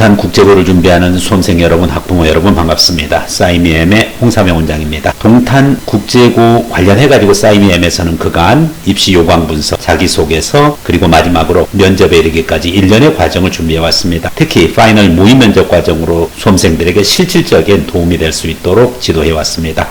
동탄국제고를 준비하는 수험생 여러분, 학부모 여러분 반갑습니다. 사이미엠의 홍삼영 원장입니다. 동탄국제고 관련해가지고 사이미엠에서는 그간 입시 요강 분석, 자기소개서, 그리고 마지막으로 면접에 이르기까지 1년의 과정을 준비해왔습니다. 특히 파이널 모의 면접 과정으로 수험생들에게 실질적인 도움이 될 수 있도록 지도해왔습니다.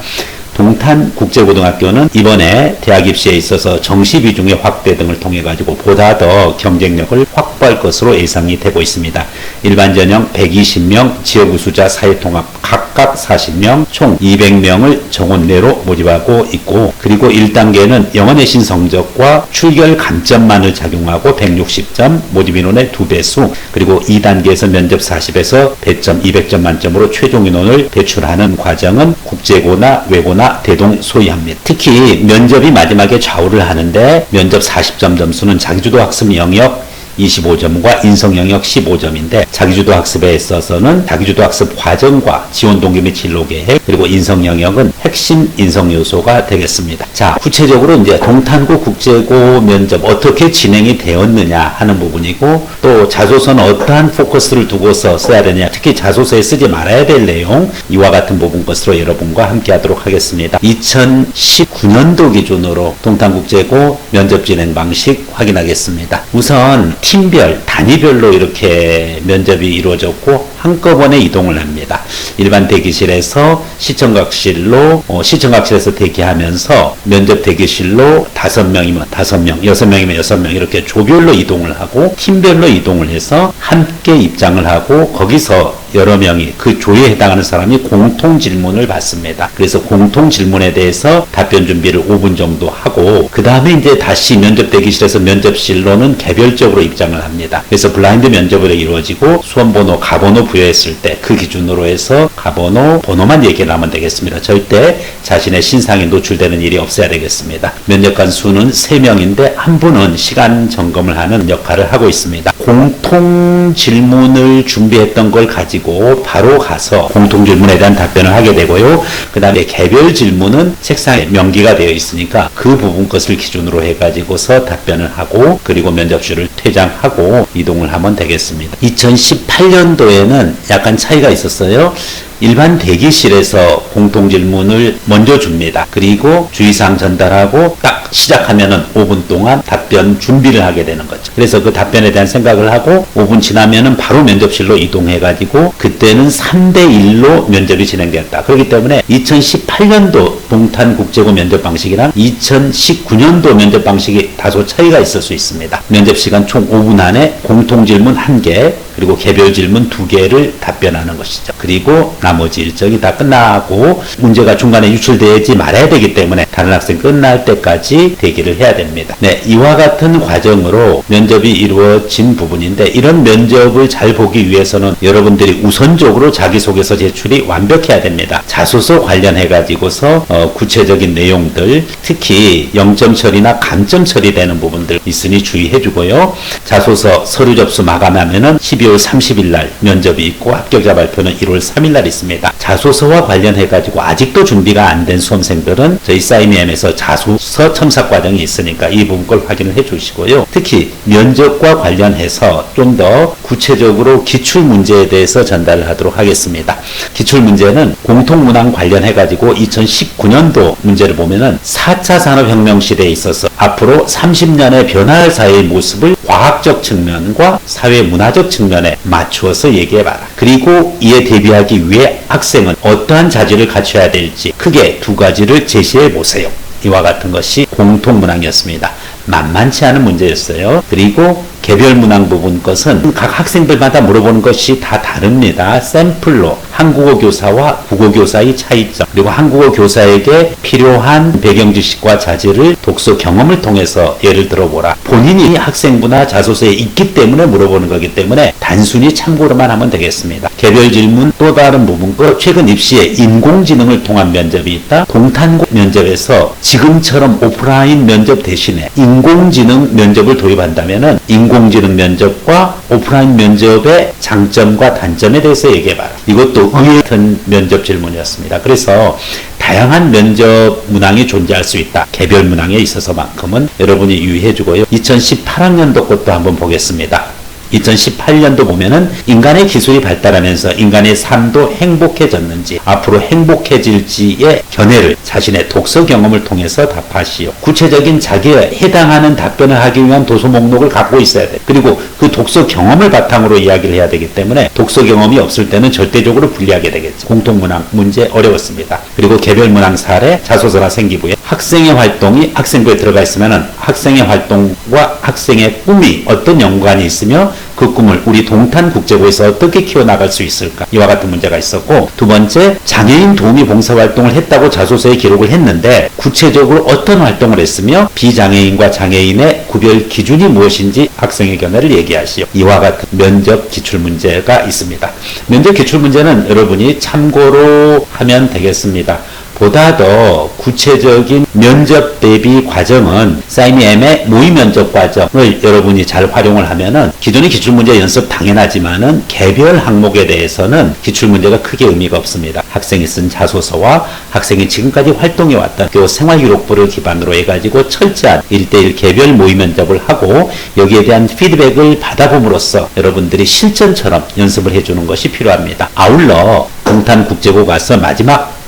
동탄국제고등학교는 이번에 대학 입시에 있어서 정시 비중의 확대 등을 통해 가지고 보다 더 경쟁력을 확보할 것으로 예상이 되고 있습니다. 일반 전형 120명, 지역 우수자 사회통합 각각 40명, 총 200명을 정원 내로 모집하고 있고, 그리고 1단계는 영어 내신 성적과 출결 감점만을 작용하고 160점, 모집 인원의 2배수, 그리고 2단계에서 면접 40에서 배점 200점 만점으로 최종 인원을 배출하는 과정은 국제고나 외고나 대동소이합니다. 특히 면접이 마지막에 좌우를 하는데, 면접 40점 점수는 자기주도 학습 영역 25점과 인성 영역 15점인데, 자기주도 학습에 있어서는 자기주도 학습 과정과 지원 동기 및 진로 계획, 그리고 인성 영역은 핵심 인성 요소가 되겠습니다. 자, 구체적으로 이제 동탄고 국제고 면접 어떻게 진행이 되었느냐 하는 부분이고, 또 자소서는 어떠한 포커스를 두고서 써야 되냐, 특히 자소서에 쓰지 말아야 될 내용, 이와 같은 부분 것으로 여러분과 함께 하도록 하겠습니다. 2019년도 기준으로 동탄국제고 면접 진행 방식 확인하겠습니다. 우선 팀별, 단위별로 이렇게 면접이 이루어졌고 한꺼번에 이동을 합니다. 일반 대기실에서 시청각실로, 시청각실에서 대기하면서 면접 대기실로 5명이면 5명, 6명이면 6명 이렇게 조별로 이동을 하고 팀별로 이동을 해서 함께 입장을 하고, 거기서 여러 명이 그 조에 해당하는 사람이 공통 질문을 받습니다. 그래서 공통 질문에 대해서 답변 준비를 5분 정도 하고, 그 다음에 이제 다시 면접 대기실에서 면접실로는 개별적으로 입장을 합니다. 그래서 블라인드 면접으로 이루어지고, 수험번호, 가번호 부여했을 때 그 기준으로 해서 가번호, 번호만 얘기를 하면 되겠습니다. 절대 자신의 신상이 노출되는 일이 없어야 되겠습니다. 면접관 수는 3명인데 한 분은 시간 점검을 하는 역할을 하고 있습니다. 공통 질문을 준비했던 걸 가지고 바로 가서 공통 질문에 대한 답변을 하게 되고요. 그 다음에 개별 질문은 책상에 명기가 되어 있으니까 그 부분 것을 기준으로 해가지고서 답변을 하고, 그리고 면접실을 퇴장하고 이동을 하면 되겠습니다. 2018년도에는 약간 차이가 있었어요. 일반 대기실에서 공통 질문을 먼저 줍니다. 그리고 주의사항 전달하고 딱 시작하면은 5분 동안 답변 준비를 하게 되는 거죠. 그래서 그 답변에 대한 생각을 하고 5분 지나면은 바로 면접실로 이동해가지고, 그때는 3대1로 면접이 진행되었다. 그렇기 때문에 2018년도 동탄국제고 면접 방식이랑 2019년도 면접 방식이 다소 차이가 있을 수 있습니다. 면접 시간 총 5분 안에 공통 질문 1개, 그리고 개별 질문 2개를 답변하는 것이죠. 그리고 나머지 일정이 다 끝나고 문제가 중간에 유출되지 말아야 되기 때문에 다른 학생 끝날 때까지 대기를 해야 됩니다. 네, 이와 같은 과정으로 면접이 이루어진 부분인데, 이런 면접을 잘 보기 위해서는 여러분들이 우선적으로 자기소개서 제출이 완벽해야 됩니다. 자소서 관련해 가지고서 구체적인 내용들, 특히 0점 처리나 감점 처리되는 부분들 있으니 주의해 주고요. 자소서 서류 접수 마감하면은 12월 30일 날 면접이 있고, 합격자 발표는 1월 3일 날 있습니다. 자소서와 관련해 가지고 아직도 준비가 안 된 수험생들은 저희 사이미엠에서 자소서 첨삭 과정이 있으니까 이 부분 걸 확인을 해 주시고요. 특히 면접과 관련해서 좀 더 구체적으로 기출 문제에 대해서 전달을 하도록 하겠습니다. 기출 문제는 공통문항 관련해 가지고 2019년도 문제를 보면은 4차 산업혁명 시대에 있어서 앞으로 30년의 변화할 사회의 모습을 과학적 측면과 사회 문화적 측면에 맞추어서 얘기해봐라. 그리고 이에 대비하기 위해 학생은 어떠한 자질을 갖춰야 될지 크게 2가지를 제시해보세요. 이와 같은 것이 공통문항이었습니다. 만만치 않은 문제였어요. 그리고 개별 문항 부분 것은 각 학생들마다 물어보는 것이 다 다릅니다. 샘플로 한국어 교사와 국어 교사의 차이점, 그리고 한국어 교사에게 필요한 배경 지식과 자질을 독서 경험을 통해서 예를 들어보라. 본인이 학생부나 자소서에 있기 때문에 물어보는 거기 때문에 단순히 참고로만 하면 되겠습니다. 개별 질문 또 다른 부분 것, 최근 입시에 인공지능을 통한 면접이 있다. 동탄고 면접에서 지금처럼 오프라인 면접 대신에 인공지능 면접을 도입한다면은 인공지능 면접과 오프라인 면접의 장점과 단점에 대해서 얘기해봐라. 이것도 의외 같은 면접 질문이었습니다. 그래서 다양한 면접 문항이 존재할 수 있다. 개별 문항에 있어서만큼은 여러분이 유의해 주고요. 2018학년도 것도 한번 보겠습니다. 2018년도 보면은 인간의 기술이 발달하면서 인간의 삶도 행복해졌는지 앞으로 행복해질지의 견해를 자신의 독서 경험을 통해서 답하시오. 구체적인 자기에 해당하는 답변을 하기 위한 도서 목록을 갖고 있어야 돼. 그리고 그 독서 경험을 바탕으로 이야기를 해야 되기 때문에 독서 경험이 없을 때는 절대적으로 불리하게 되겠죠. 공통문항 문제 어려웠습니다. 그리고 개별 문항 사례, 자소서나 생기부에 학생의 활동이 학생부에 들어가 있으면은 학생의 활동과 학생의 꿈이 어떤 연관이 있으며 그 꿈을 우리 동탄국제고에서 어떻게 키워나갈 수 있을까? 이와 같은 문제가 있었고, 두 번째, 장애인 도우미 봉사활동을 했다고 자소서에 기록을 했는데 구체적으로 어떤 활동을 했으며 비장애인과 장애인의 구별 기준이 무엇인지 학생의 견해를 얘기하시오. 이와 같은 면접 기출문제가 있습니다. 면접 기출문제는 여러분이 참고로 하면 되겠습니다. 보다 더 구체적인 면접 대비 과정은 사이미엠의 모의면접 과정을 여러분이 잘 활용을 하면은 기존의 기출문제 연습 당연하지만은 개별 항목에 대해서는 기출문제가 크게 의미가 없습니다. 학생이 쓴 자소서와 학생이 지금까지 활동해왔던 그 생활기록부를 기반으로 해가지고 철저한 1대1 개별 모의면접을 하고 여기에 대한 피드백을 받아봄으로써 여러분들이 실전처럼 연습을 해주는 것이 필요합니다. 아울러 동탄국제고 가서 마지막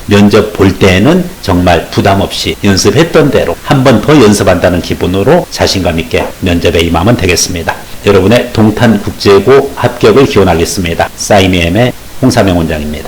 면접 볼 때에는 정말 부담 없이 연습했던 대로 한 번 더 연습한다는 기분으로 자신감 있게 면접에 임하면 되겠습니다. 여러분의 동탄국제고 합격을 기원하겠습니다. 사이미엠의 홍사명 원장입니다.